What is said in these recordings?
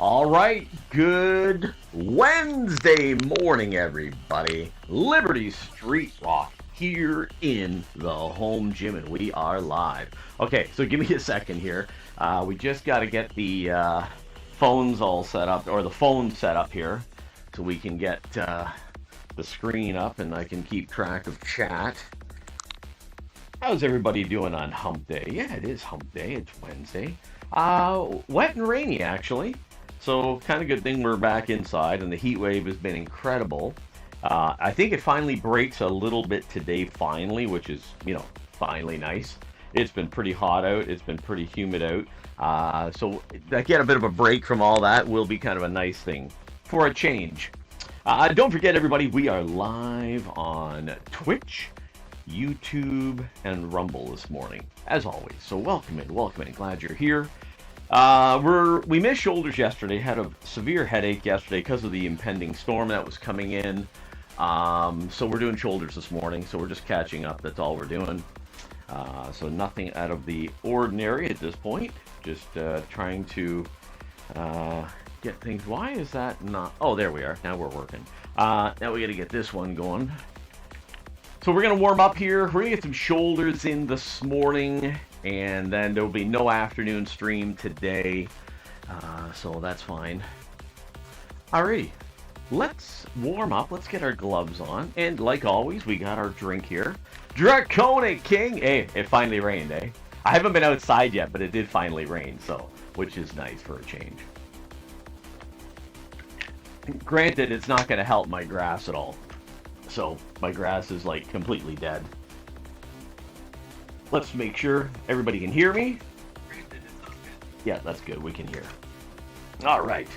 All right, good Wednesday morning, everybody. Liberty Street Rock here in the home gym, and we are live. Okay, so give me a second here. We just got to get the phones all set up, or the phone set up here, so we can get the screen up and I can keep track of chat. How's everybody doing on Hump Day? Yeah, it is Hump Day. It's Wednesday. Wet and rainy, actually. So, kind of good thing we're back inside, and the heat wave has been incredible. I think it finally breaks a little bit today, finally, which is, finally nice. It's been pretty hot out. It's been pretty humid out. So, get a bit of a break from all that will be kind of a nice thing for a change. Don't forget, everybody, we are live on Twitch, YouTube, and Rumble this morning, as always. So welcome in. Glad you're here. We missed shoulders yesterday. Had a severe headache yesterday because of the impending storm that was coming in. So we're doing shoulders this morning. So we're just catching up. That's all we're doing. So nothing out of the ordinary at this point. Just trying to get things. Why is that not? Oh, there we are. Now we're working. Now we got to get this one going. So we're going to warm up here. We're going to get some shoulders in this morning, and then there will be no afternoon stream today, so that's fine. Alrighty, let's warm up. Let's get our gloves on, and like always, we got our drink here. Draconic King! Hey, it finally rained, eh? I haven't been outside yet, but it did finally rain, so, which is nice for a change. Granted, it's not going to help my grass at all. So my grass is like completely dead. Let's make sure everybody can hear me. Yeah, that's good. We can hear. All right.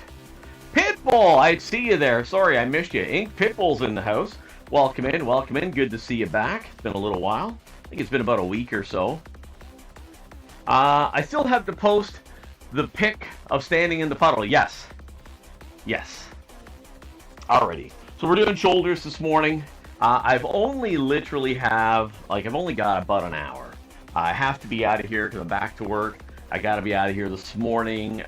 Pitbull, I see you there. Sorry, I missed you. Ink Pitbull's in the house. Welcome in. Good to see you back. It's been a little while. I think it's been about a week or so. I still have to post the pic of standing in the puddle. Yes. Alrighty. So we're doing shoulders this morning. I've only got about an hour. I have to be out of here because I'm back to work. I got to be out of here this morning,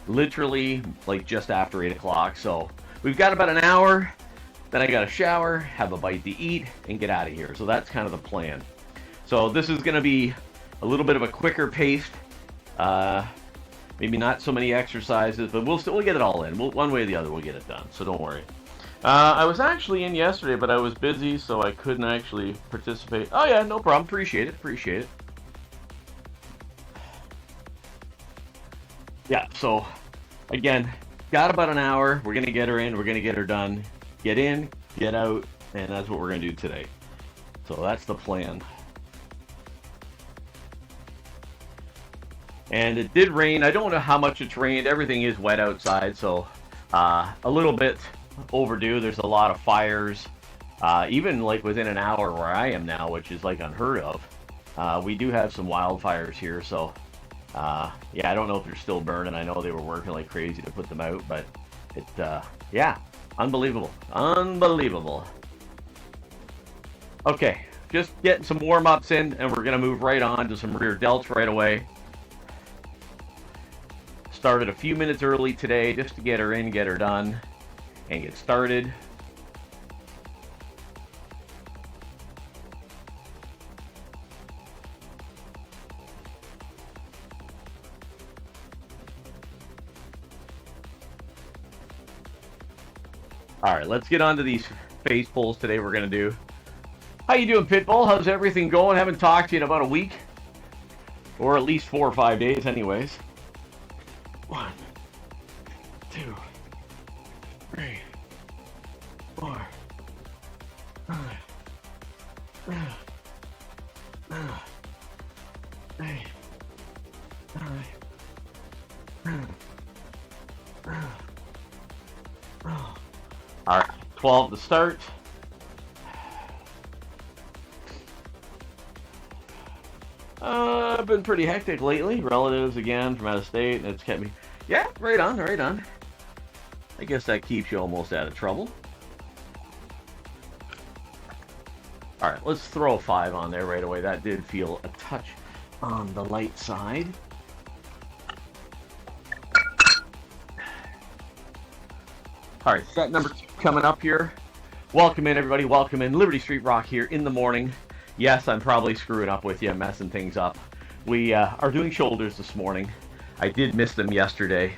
literally like just after 8 o'clock. So we've got about an hour. Then I got to shower, have a bite to eat, and get out of here. So that's kind of the plan. So this is going to be a little bit of a quicker pace. Maybe not so many exercises, but we'll get it all in. One way or the other, we'll get it done. So don't worry. I was actually in yesterday, but I was busy, so I couldn't actually participate. Oh yeah, no problem. Appreciate it. Yeah, so, again, got about an hour. We're going to get her in. We're going to get her done. Get in, get out, and that's what we're going to do today. So that's the plan. And it did rain. I don't know how much it's rained. Everything is wet outside, so a little bit overdue. There's a lot of fires, even like within an hour where I am now, which is like unheard of. We do have some wildfires here, so yeah, I don't know if they're still burning. I know they were working like crazy to put them out, but yeah, unbelievable. Okay, just getting some warm-ups in, and we're gonna move right on to some rear delts right away. Started a few minutes early today just to get her in, get her done, and get started. All right, let's get on to these face pulls today we're going to do. How you doing, Pitbull? How's everything going? Haven't talked to you in about a week. Or at least 4 or 5 days anyways. 1, 2, 3, 4, 5, 6, 7, 8, 9, 10. All right, 12 to start. I've been pretty hectic lately. Relatives again from out of state, and it's kept me. Yeah, right on. I guess that keeps you almost out of trouble. All right, let's throw a 5 on there right away. That did feel a touch on the light side. All right, set number 2 coming up here. Welcome in, everybody. Welcome in. Liberty Street Rock here in the morning. Yes, I'm probably screwing up with you, messing things up. We are doing shoulders this morning. I did miss them yesterday.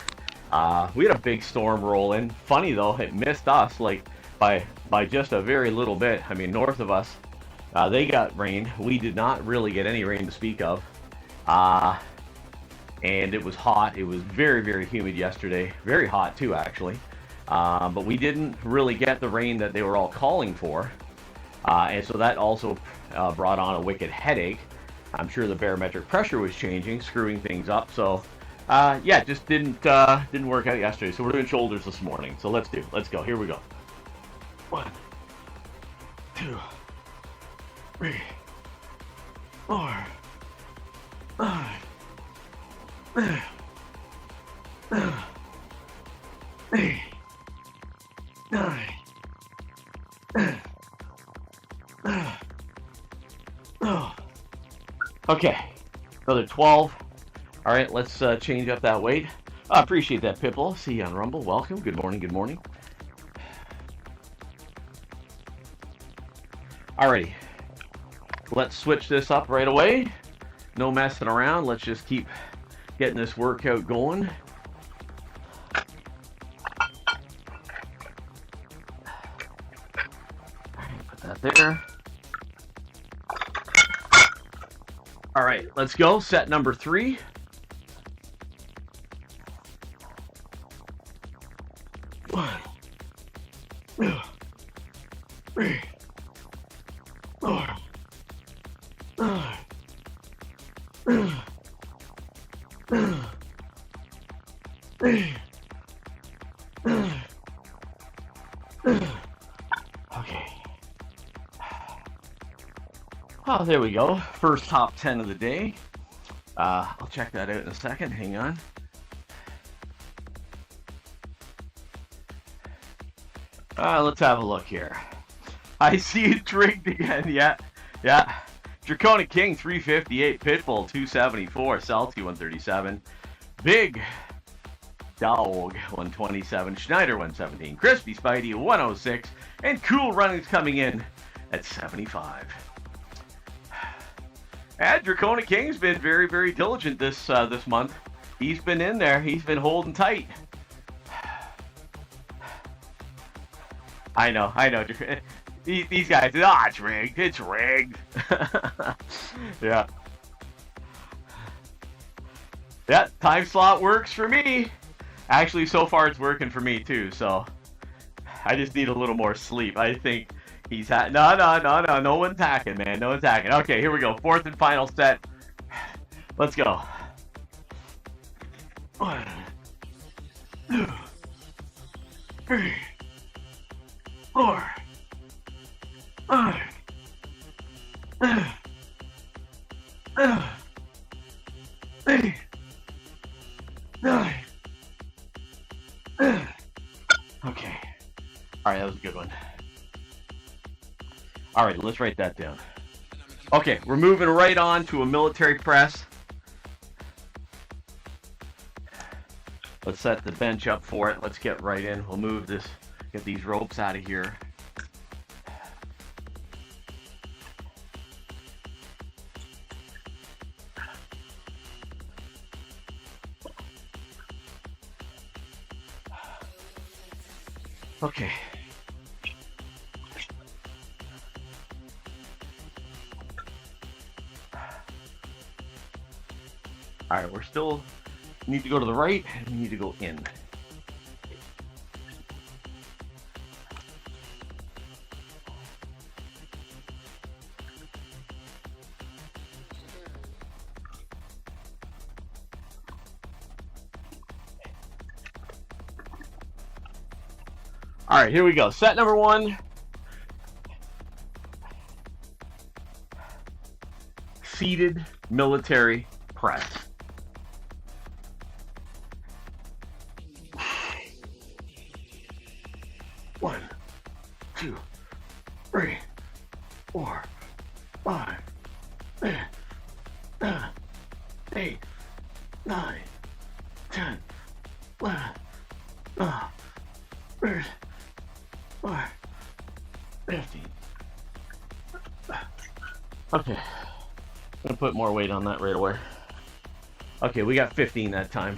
We had a big storm roll in. Funny though, it missed us like by just a very little bit. I mean, north of us, they got rain. We did not really get any rain to speak of. And it was hot. It was very, very humid yesterday. Very hot too, actually. But we didn't really get the rain that they were all calling for. And so that also brought on a wicked headache. I'm sure the barometric pressure was changing, screwing things up. So, yeah, it just didn't work out yesterday. So we're doing shoulders this morning. So let's go. Here we go. 1, 2, 3, 4, 5. Hey. 9. Okay, another 12. All right, let's change up that weight. I appreciate that, Pipple. See you on Rumble. Welcome. Good morning. Good morning. Alrighty, let's switch this up right away. No messing around. Let's just keep getting this workout going. Put that there. All right, let's go. Set number 3. One, 2, 3, 4, 5. Okay. Oh, there we go. First top 10 of the day. I'll check that out in a second. Hang on. Let's have a look here. I see it rigged again. Yeah. Draconic King 358, Pitbull 274, Salty 137, Big Dog 127, Schneider 117, Crispy Spidey 106, and Cool Runnings coming in at 75. And Draconic King's been very, very diligent this month. He's been in there. He's been holding tight. I know. These guys, it's rigged. It's rigged. Yeah. Yeah, time slot works for me. Actually, so far it's working for me too, so I just need a little more sleep. I think he's no one's hacking, man. No one's hacking. Okay, here we go. 4th and final set. Let's go. 1, 2, 3, 4, 5. Eight, 9. Okay. All right, that was a good one. All right, let's write that down. Okay, we're moving right on to a military press. Let's set the bench up for it. Let's get right in. We'll move this, get these ropes out of here. Okay. All right, we're still need to go to the right and we need to go in. All right, here we go. Set number 1. Seated military press. One, 2, 3, 4, 5, 6, 7, 8, 9, 10, 11, 12, 4, 15. Okay. I'm gonna put more weight on that right away. Okay, we got 15 that time.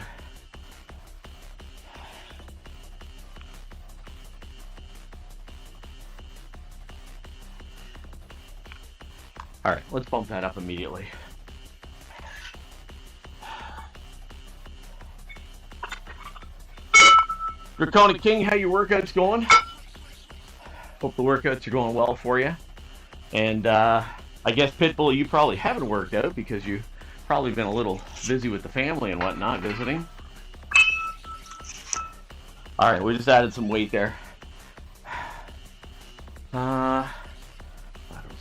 All right, let's bump that up immediately. Draconic King, how your workouts going? Hope the workouts are going well for you. And I guess Pitbull, you probably haven't worked out because you've probably been a little busy with the family and whatnot, visiting. All right, we just added some weight there. Laterals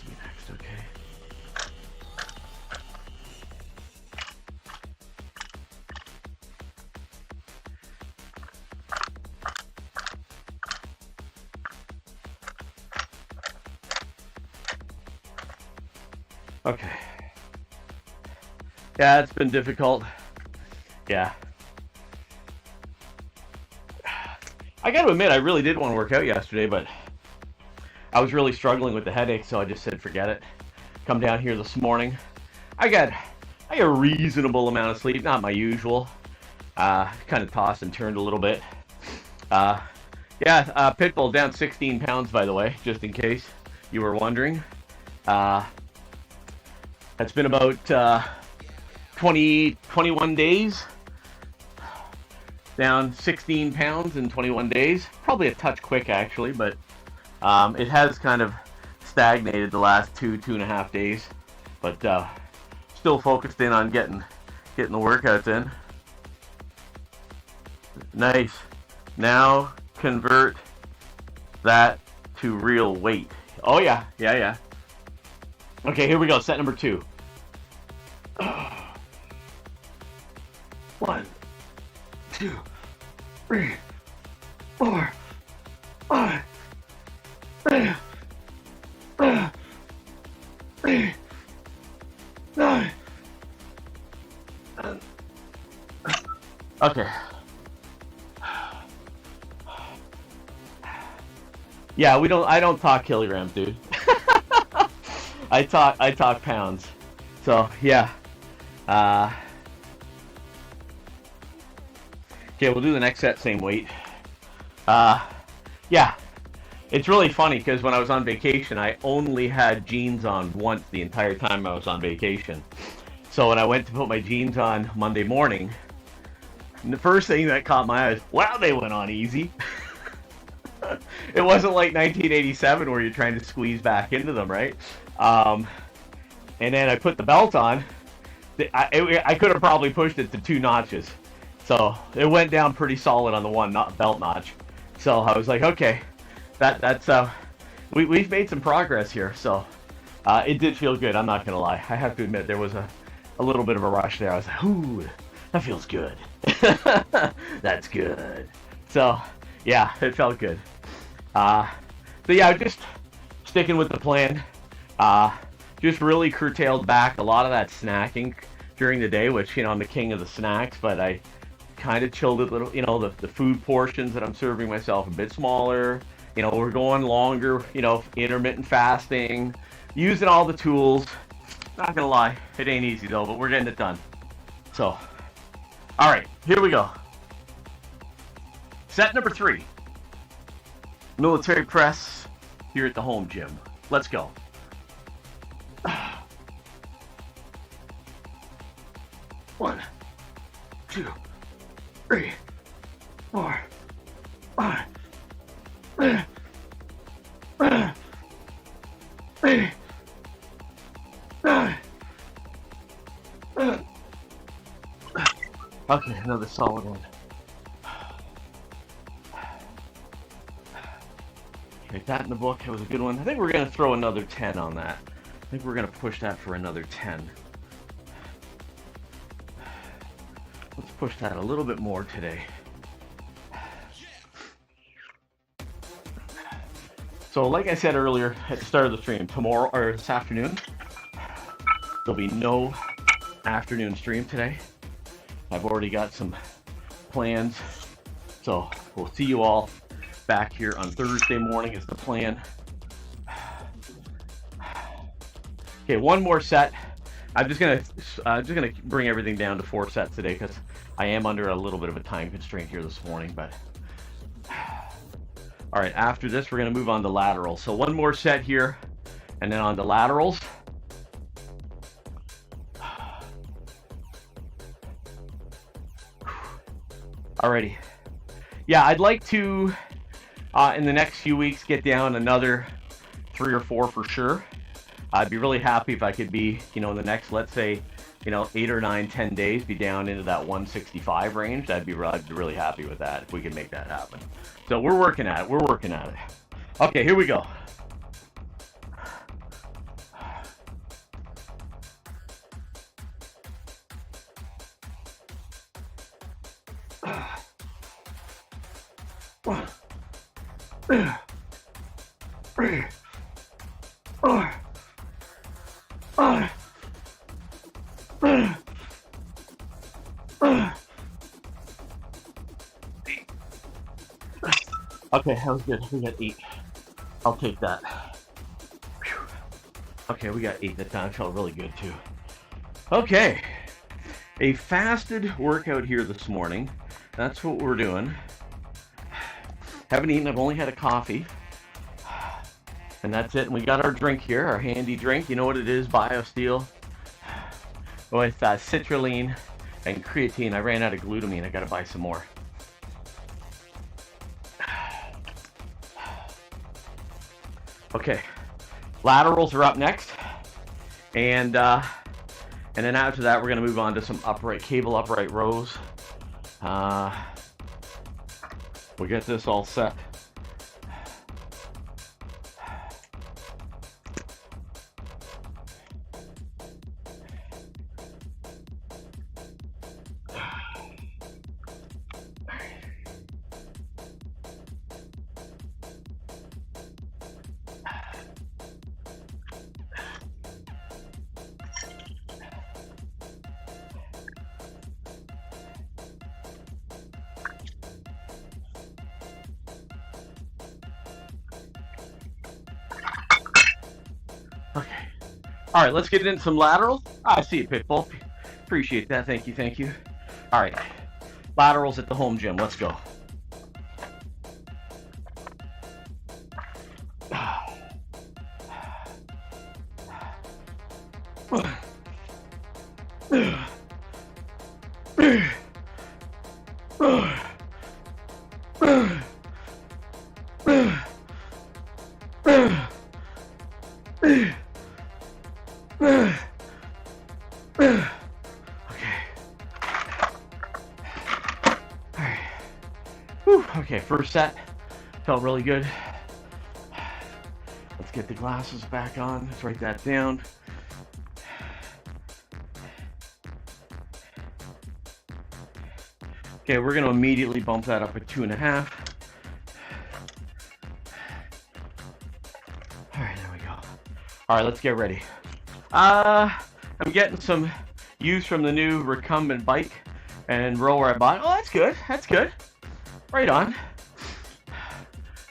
be next, okay. Okay. Yeah, it's been difficult. Yeah. I got to admit, I really did want to work out yesterday, but I was really struggling with the headache, so I just said forget it. Come down here this morning. I got a reasonable amount of sleep, not my usual. Kind of tossed and turned a little bit. Pitbull down 16 pounds, by the way, just in case you were wondering. That's been about 21 days. Down 16 pounds in 21 days. Probably a touch quick, actually, but it has kind of stagnated the last 2.5 days. But still focused in on getting the workouts in. Nice. Now convert that to real weight. Oh yeah. Okay, here we go. Set number 2. 1, 2, 3, 4, 5, 6, 7, 8, 9. Okay. Yeah, I don't talk kilograms, dude. I talk pounds. So, yeah. Okay, we'll do the next set, same weight. Yeah. It's really funny because when I was on vacation, I only had jeans on once the entire time I was on vacation. So when I went to put my jeans on Monday morning, the first thing that caught my eye was, wow, they went on easy. It wasn't like 1987 where you're trying to squeeze back into them, right? And then I put the belt on. I could have probably pushed it to 2 notches. So it went down pretty solid on the one belt notch. So I was like, okay, that's we've made some progress here. So it did feel good. I'm not gonna lie. I have to admit there was a little bit of a rush there. I was like, ooh, that feels good. That's good. So yeah, it felt good. So yeah, just sticking with the plan. Just really curtailed back a lot of that snacking during the day, which, I'm the king of the snacks, but I kind of chilled it a little, the food portions that I'm serving myself a bit smaller. We're going longer, intermittent fasting, using all the tools. Not gonna lie, it ain't easy though, but we're getting it done. So, all right, here we go. Set number 3. Military press here at the home gym. Let's go. 1, 2, 3, 4, 5, 6, 7, 8, 9. Okay, another solid one. Take that in the book. It was a good one. I think we're going to throw another 10 on that. I think we're going to push that for another 10. Let's push that a little bit more today. So like I said earlier at the start of the stream, tomorrow or this afternoon, there'll be no afternoon stream today. I've already got some plans. So we'll see you all back here on Thursday morning is the plan. Okay, one more set. I'm just gonna bring everything down to 4 sets today because I am under a little bit of a time constraint here this morning. But all right, after this we're gonna move on to laterals. So one more set here, and then on to laterals. Alrighty. Yeah, I'd like to in the next few weeks get down another 3 or 4 for sure. I'd be really happy if I could be, in the next, let's say, 8 or 9, 10 days, be down into that 165 range. I'd be really happy with that if we could make that happen. So we're working at it. Okay, here we go. Okay, that was good. We got 8. I'll take that. Whew. Okay, we got 8 that time. Felt really good too. Okay, a fasted workout here this morning. That's what we're doing. Haven't eaten. I've only had a coffee, and that's it. And we got our drink here, our handy drink. You know what it is? BioSteel with citrulline and creatine. I ran out of glutamine. I got to buy some more. Okay, laterals are up next, and then after that we're going to move on to some cable upright rows. We'll get this all set. Okay. All right, let's get into some laterals. I see you, Pitbull. Appreciate that. Thank you. All right. Laterals at the home gym. Let's go. Okay, first set felt really good. Let's get the glasses back on. Let's write that down. Okay, we're going to immediately bump that up at 2.5. All right, there we go. All right, let's get ready. I'm getting some use from the new recumbent bike and rower I bought. Oh, that's good. That's good. Right on.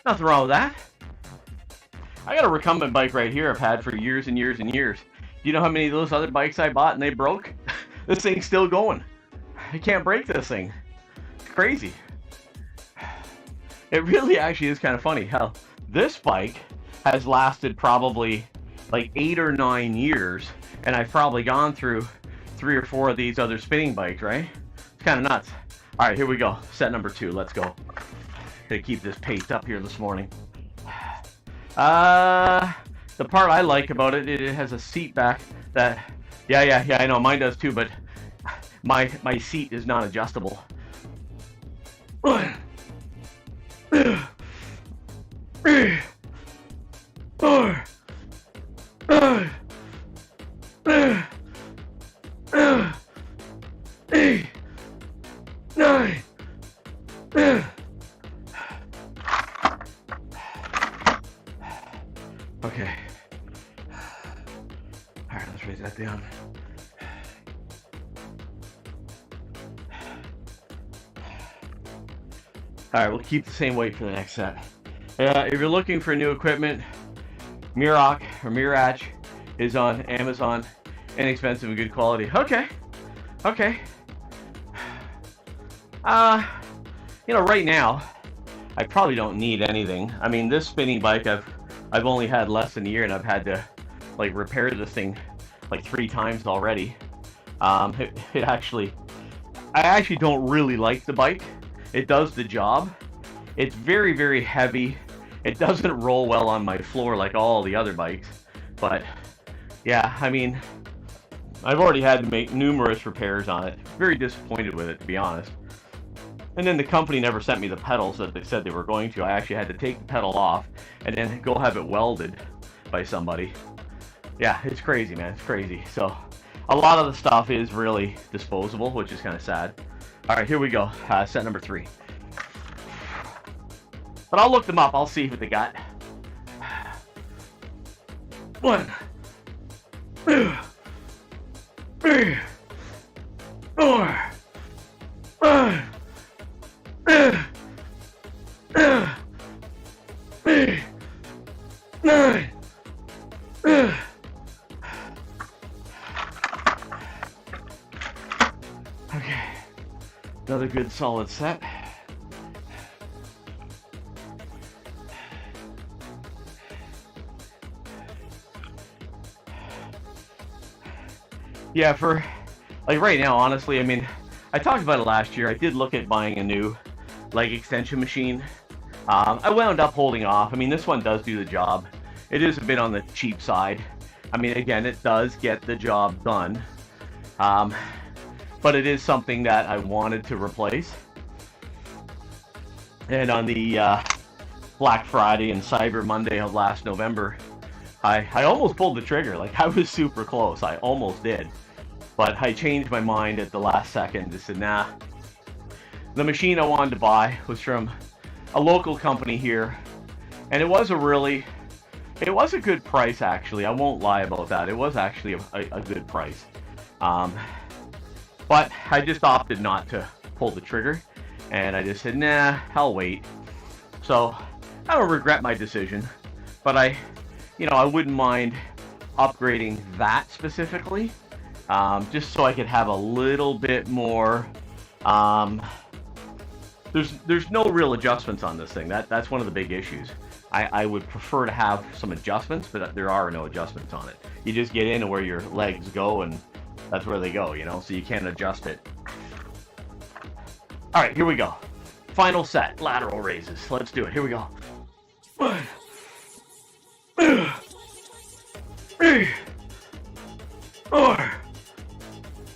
Nothing wrong with that. I got a recumbent bike right here I've had for years and years and years. Do you know how many of those other bikes I bought and they broke? This thing's still going. I can't break this thing. It's crazy. It really actually is kind of funny how this bike has lasted probably like 8 or 9 years, and I've probably gone through 3 or 4 of these other spinning bikes, right? It's kind of nuts. All right, here we go. Set number 2. Let's go. Gonna keep this paced up here this morning. The part I like about it, it has a seat back that, yeah, I know mine does too, but my seat is not adjustable. Okay. All right, let's raise that down. Alright, we'll keep the same weight for the next set. If you're looking for new equipment, Mirach or Mirach is on Amazon. Inexpensive and good quality. Okay. Okay. You know, right now, I probably don't need anything. I mean, this spinning bike I've only had less than a year, and I've had to like repair this thing like 3 times already. I actually don't really like the bike. It does the job. It's very, very heavy. It doesn't roll well on my floor like all the other bikes. But yeah, I mean, I've already had to make numerous repairs on it. Very disappointed with it, to be honest. And then the company never sent me the pedals that they said they were going to. I actually had to take the pedal off and then go have it welded by somebody. Yeah, it's crazy, man. It's crazy. So a lot of the stuff is really disposable, which is kind of sad. All right, here we go. Set number 3. But I'll look them up. I'll see what they got. 1, 2, 3, 4, 5, 8, 9. Okay, another good solid set. Yeah, for like right now, honestly, I mean, I talked about it last year. I did look at buying a new leg extension machine. I wound up holding off. I mean, this one does do the job. It is a bit on the cheap side. I mean, again, it does get the job done. But it is something that I wanted to replace. And on the Black Friday and Cyber Monday of last November, I almost pulled the trigger. Like, I was super close. I almost did. But I changed my mind at the last second. I said, nah. The machine I wanted to buy was from a local company here. And it was a good price, actually. I won't lie about that. It was actually a good price. But I just opted not to pull the trigger. And I just said, nah, I'll wait. So I don't regret my decision. But I wouldn't mind upgrading that specifically. Just so I could have a little bit more. There's no real adjustments on this thing. That's one of the big issues. I would prefer to have some adjustments, but there are no adjustments on it. You just get in where your legs go, and that's where they go, you know, so you can't adjust it. All right, here we go. Final set, lateral raises. Let's do it. Here we go. 1, 2, 3, 4,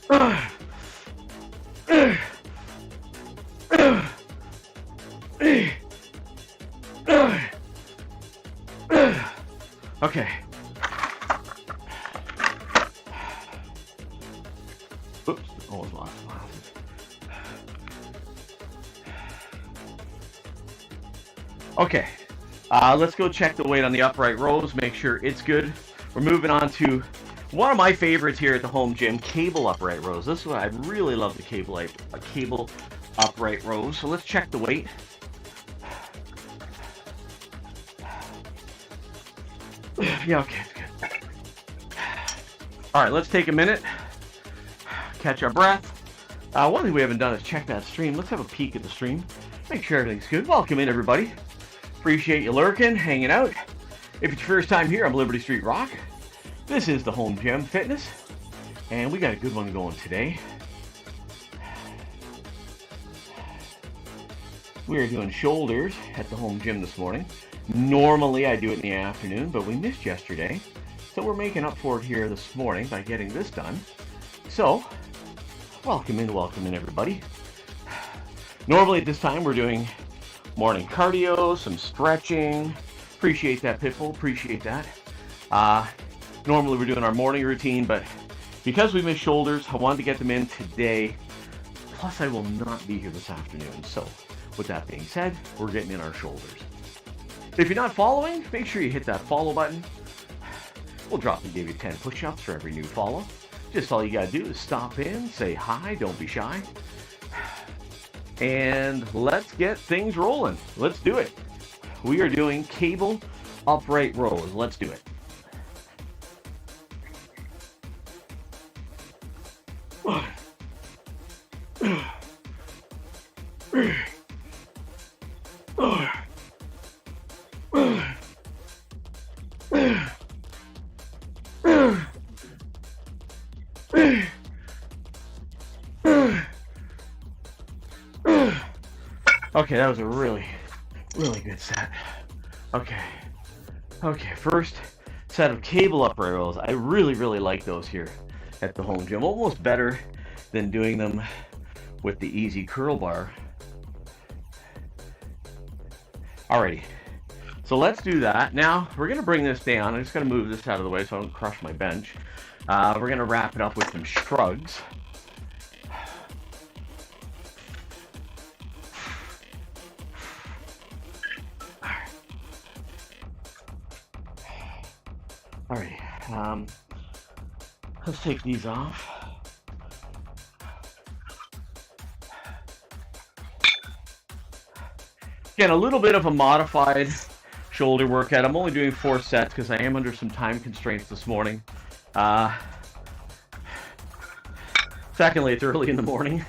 5, 6, 7, 8, 9. Okay. Oops, almost lost the glasses. Okay, let's go check the weight on the upright rows, make sure it's good. We're moving on to one of my favorites here at the home gym, cable upright rows. This is what I really love, the cable upright rows. So let's check the weight. Yeah, okay, it's good. All right, let's take a minute, catch our breath. One thing we haven't done is check that stream. Let's have a peek at the stream, make sure everything's good. Welcome in, everybody. Appreciate you lurking, hanging out. If it's your first time here, I'm Liberty Street Rock. This is the Home Gym Fitness, and we got a good one going today. We are doing shoulders at the home gym this morning. Normally I do it in the afternoon, but we missed yesterday, so we're making up for it here this morning by getting this done. So, welcome in everybody. Normally at this time we're doing morning cardio, some stretching. Appreciate that, Pitbull, appreciate that. Normally we're doing our morning routine, but because we missed shoulders, I wanted to get them in today. Plus I will not be here this afternoon, so with that being said, we're getting in our shoulders. If you're not following, make sure you hit that follow button. We'll drop and give you 10 push-ups for every new follow. Just all you gotta do is stop in, say hi, don't be shy. and let's get things rolling. Let's do it. We are doing cable upright rows. Let's do it. Okay, that was a really good set. Okay, first set of cable upright rows. I really like those here at the home gym. Almost better than doing them with the easy curl bar. Alrighty, so let's do that. Now we're gonna bring this down. I'm just gonna move this out of the way so I don't crush my bench. We're gonna wrap it up with some shrugs. Alright, let's take these off. Again, a little bit of a modified shoulder workout. I'm only doing 4 sets because I am under some time constraints this morning. Secondly, it's early in the morning.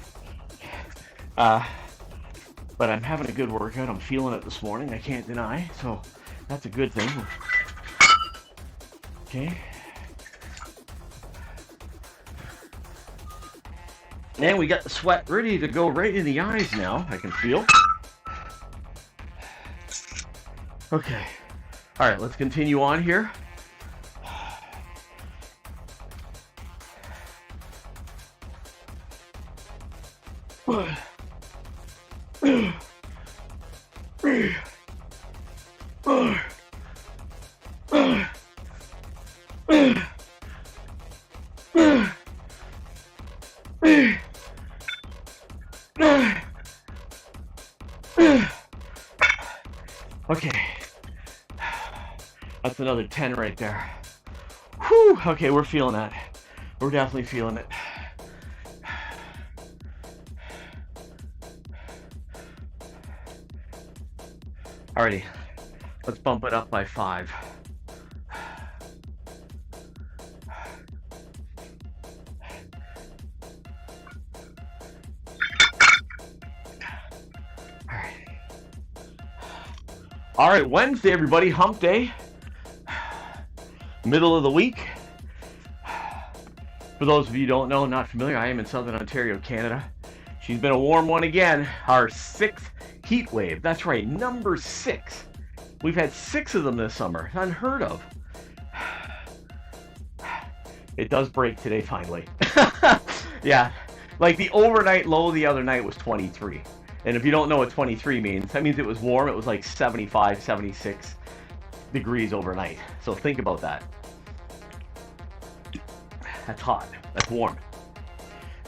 But I'm having a good workout. I'm feeling it this morning. I can't deny. So that's a good thing. Okay. And we got the sweat ready to go right in the eyes now. I can feel. Okay. All right, let's continue on here. Okay, that's another 10 right there. Whew, okay, we're feeling that. We're definitely feeling it. Alrighty, let's bump it up by 5. All right, Wednesday, everybody, hump day. Middle of the week. For those of you who don't know, not familiar, I am in Southern Ontario, Canada. She's been a warm one again. Our 6th heat wave. That's right, number 6. We've had 6 of them this summer. Unheard of. It does break today, finally. Yeah, like the overnight low the other night was 23. And if you don't know what 23 means, that means it was warm. It was like 75, 76 degrees overnight. So think about that. That's hot. That's warm.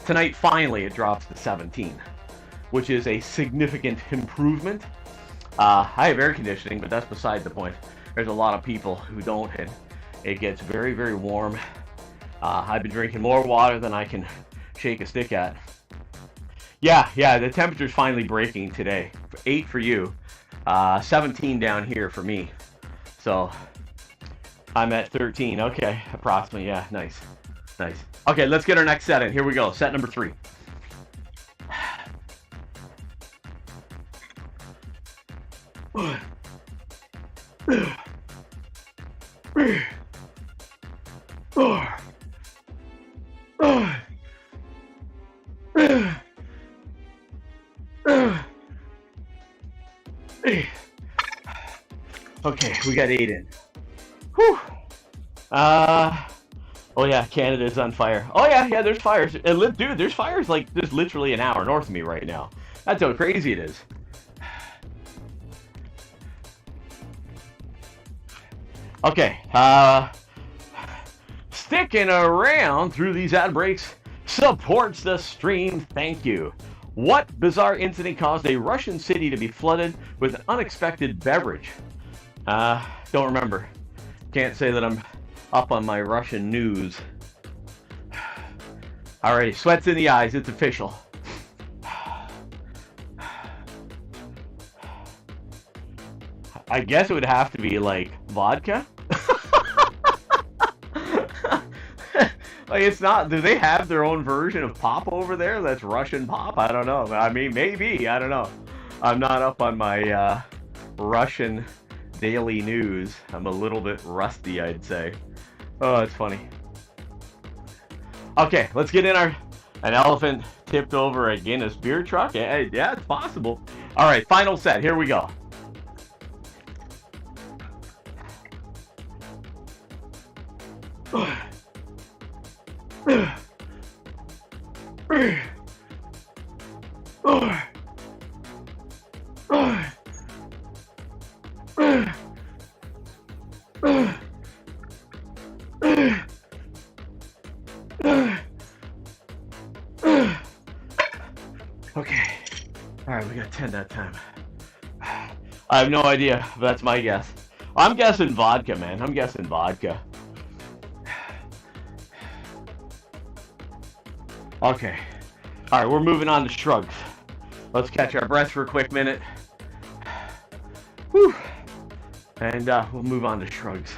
Tonight, finally, it drops to 17, which is a significant improvement. I have air conditioning, but that's beside the point. There's a lot of people who don't, and it gets very warm. I've been drinking more water than I can shake a stick at. Yeah, the temperature's finally breaking today. 8 for you, 17 down here for me. So I'm at 13. Okay, approximately. Yeah, nice. Okay, let's get our next set in. Here we go. Set number 3. Okay, we got 8 in. Whew. Oh yeah, Canada's on fire. Oh yeah, there's fires. Dude, there's fires like there's literally an hour north of me right now. That's how crazy it is. Okay, sticking around through these ad breaks supports the stream. Thank you. What bizarre incident caused a Russian city to be flooded with an unexpected beverage? Don't remember. Can't say that I'm up on my Russian news. Alrighty, sweat's in the eyes. It's official. I guess it would have to be like vodka. Like, it's not. Do they have their own version of pop over there? That's Russian pop. I don't know. I mean, maybe. I don't know. I'm not up on my Russian daily news. I'm a little bit rusty, I'd say. Oh, it's funny. Okay, let's get in an elephant tipped over a Guinness beer truck. Yeah, it's possible. All right, final set. Here we go. Okay. All right, we got 10 that time. I have no idea. That's my guess. I'm guessing vodka, man. I'm guessing vodka. Okay. All right, we're moving on to Shrugs. Let's catch our breath for a quick minute. Whew. And we'll move on to Shrugs.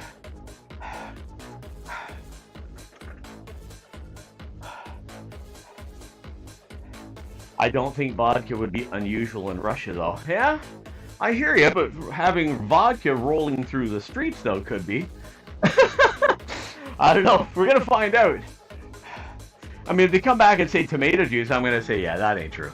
I don't think vodka would be unusual in Russia, though. Yeah, I hear you, but having vodka rolling through the streets, though, could be. I don't know. We're going to find out. I mean, if they come back and say tomato juice, I'm going to say, yeah, that ain't true.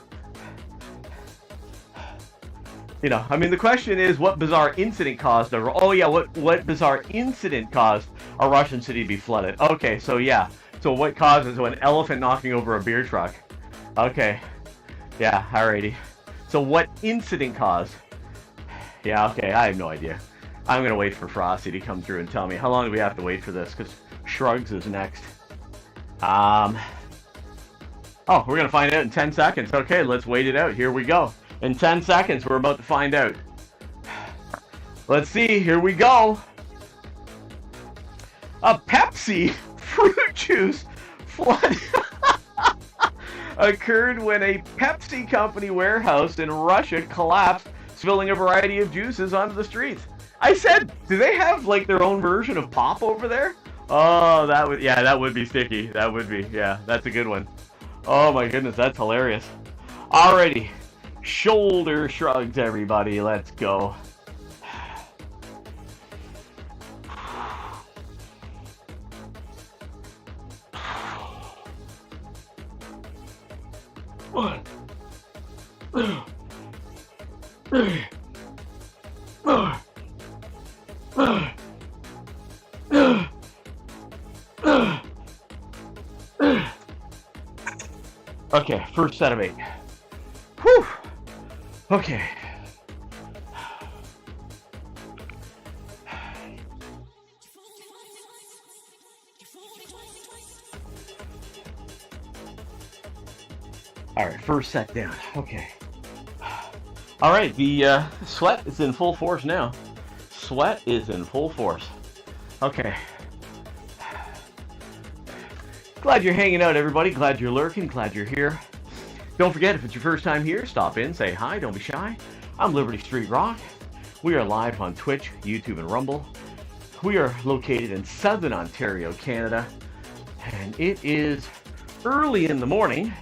You know, I mean, the question is, what bizarre incident caused a... Oh, yeah, what bizarre incident caused a Russian city to be flooded? Okay, so yeah. So what causes an elephant knocking over a beer truck? Okay. Yeah, alrighty. So what incident caused? Yeah, okay, I have no idea. I'm going to wait for Frosty to come through and tell me. How long do we have to wait for this? Because Shrugs is next. Oh, we're going to find out in 10 seconds. Okay, let's wait it out. Here we go. In 10 seconds, we're about to find out. Let's see. Here we go. A Pepsi fruit juice flood occurred when a Pepsi company warehouse in Russia collapsed, spilling a variety of juices onto the streets. I said, do they have like their own version of pop over there? Oh, that would be sticky. That would be, yeah, that's a good one. Oh my goodness, that's hilarious. Alrighty, shoulder shrugs, everybody. Let's go. One. Okay, first set of 8. Whew. Okay. All right, first set down. Okay. All right, the sweat is in full force now. Sweat is in full force. Okay. Glad you're hanging out, everybody. Glad you're lurking. Glad you're here. Don't forget, if it's your first time here, stop in, say hi, don't be shy. I'm Liberty Street Rock. We are live on Twitch, YouTube, and Rumble. We are located in Southern Ontario, Canada. And it is early in the morning.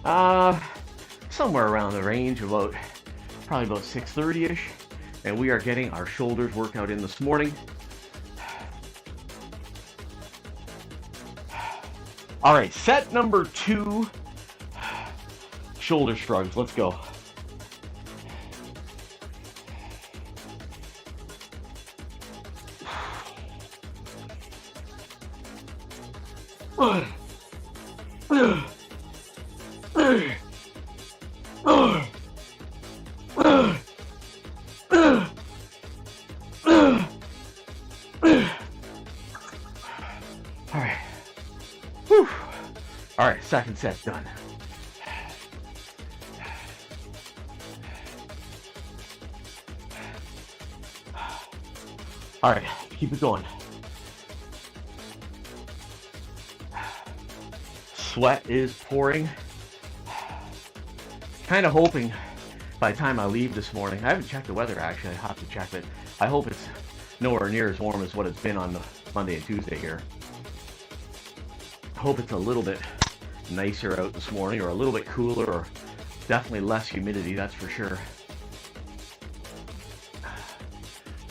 Somewhere around the range of probably about 6:30ish. And we are getting our shoulders workout in this morning. All right, set number 2, shoulder shrugs. Let's go. One. All right, second set done. All right, keep it going. Sweat is pouring. Kind of hoping by the time I leave this morning, I haven't checked the weather actually, I have to check it. I hope it's nowhere near as warm as what it's been on the Monday and Tuesday here. I hope it's a little bit nicer out this morning, or a little bit cooler, or definitely less humidity, that's for sure.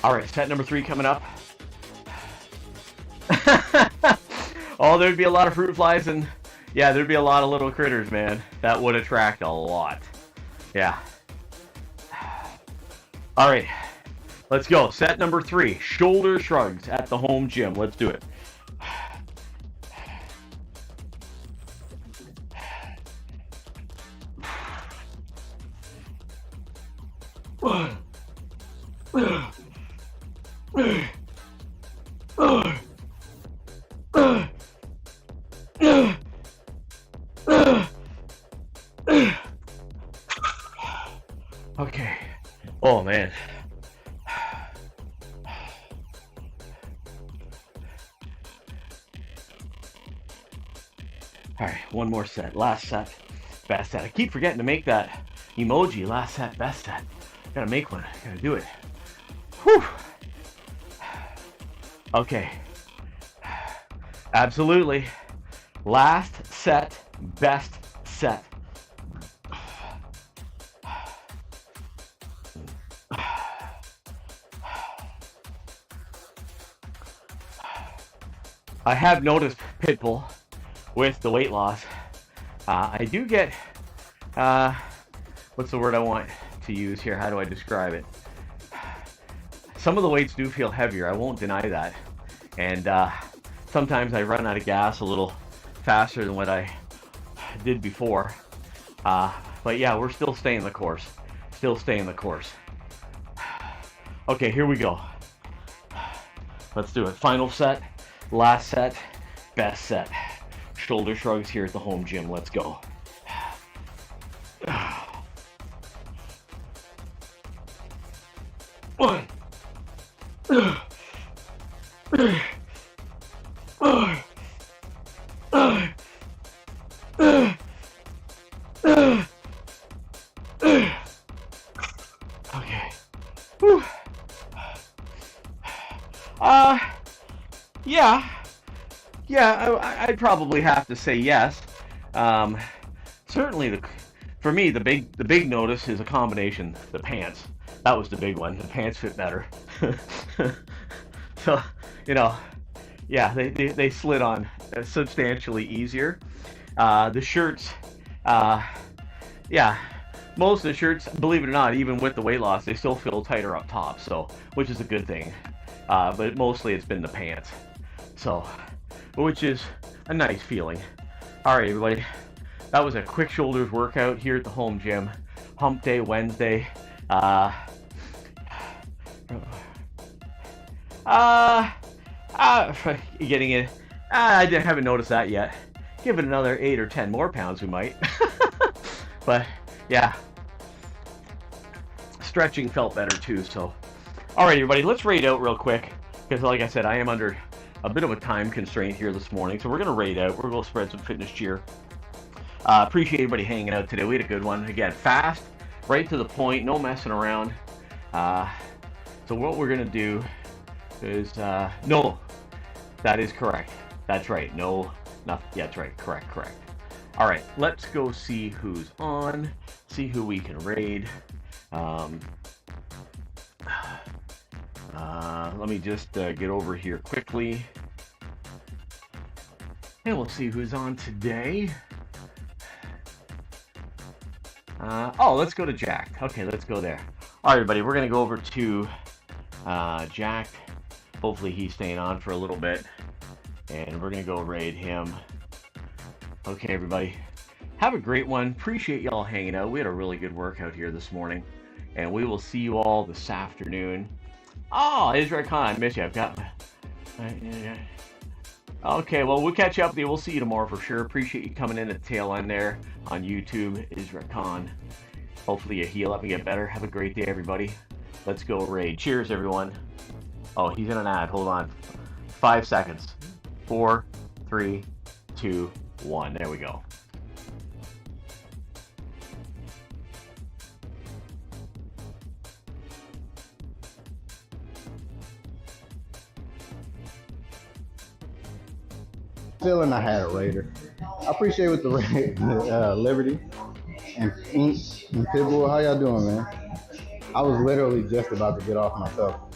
All right, set number 3 coming up. Oh, there'd be a lot of fruit flies, and yeah, there'd be a lot of little critters, man. That would attract a lot. Yeah. All right, let's go. Set number 3, shoulder shrugs at the home gym. Let's do it. Okay. Oh, man. All right, one more set. Last set, best set. I keep forgetting to make that emoji. Last set, best set. Gotta make one. Gotta do it. Whew. Okay. Absolutely. Last set, best set. I have noticed, Pitbull, with the weight loss, I do get, what's the word I want to use here? How do I describe it? Some of the weights do feel heavier. I won't deny that. And sometimes I run out of gas a little faster than what I did before. But yeah, we're still staying the course. Still staying the course. Okay, here we go. Let's do it. Final set, last set, best set. Shoulder shrugs here at the home gym. Let's go. One. Okay. Whew. Yeah, I'd probably have to say yes. Certainly, for me, the big notice is a combination. The pants. That was the big one. The pants fit better. So, yeah, they slid on substantially easier. The shirts, yeah, most of the shirts, believe it or not, even with the weight loss, they still feel tighter up top. So, which is a good thing. But mostly it's been the pants. So, which is a nice feeling. All right, everybody. That was a quick shoulders workout here at the home gym. Hump day Wednesday. Getting it. I haven't noticed that yet. Give it another 8 or 10 more pounds, we might. But yeah, stretching felt better too. So, all right, everybody, let's raid out real quick because, like I said, I am under a bit of a time constraint here this morning. So we're gonna raid out. We're gonna spread some fitness cheer. Appreciate everybody hanging out today. We had a good one. Again, fast, right to the point, no messing around. So what we're gonna do is no, that is correct. That's right. No, nothing. Yeah, that's right. Correct. All right, let's go see who's on. See who we can raid. Let me just get over here quickly, and we'll see who's on today. Let's go to Jack. Okay, let's go there. All right, everybody, we're gonna go over to Jack. Hopefully he's staying on for a little bit, and we're gonna go raid him. Okay, everybody, have a great one. Appreciate y'all hanging out. We had a really good workout here this morning, and we will see you all this afternoon. Oh, Israel Khan, I miss you. I've got okay, well, we'll catch up with you. We'll see you tomorrow for sure. Appreciate you coming in at the tail end there on YouTube, Israel Khan. Hopefully you heal up and get better. Have a great day, everybody. Let's go raid. Cheers, everyone. Oh, he's in an ad. Hold on. 5 seconds. 4, 3, 2, 1. There we go. feeling I had a Raider. I appreciate with the Liberty and Ink and Pitbull. How y'all doing, man? I was literally just about to get off myself.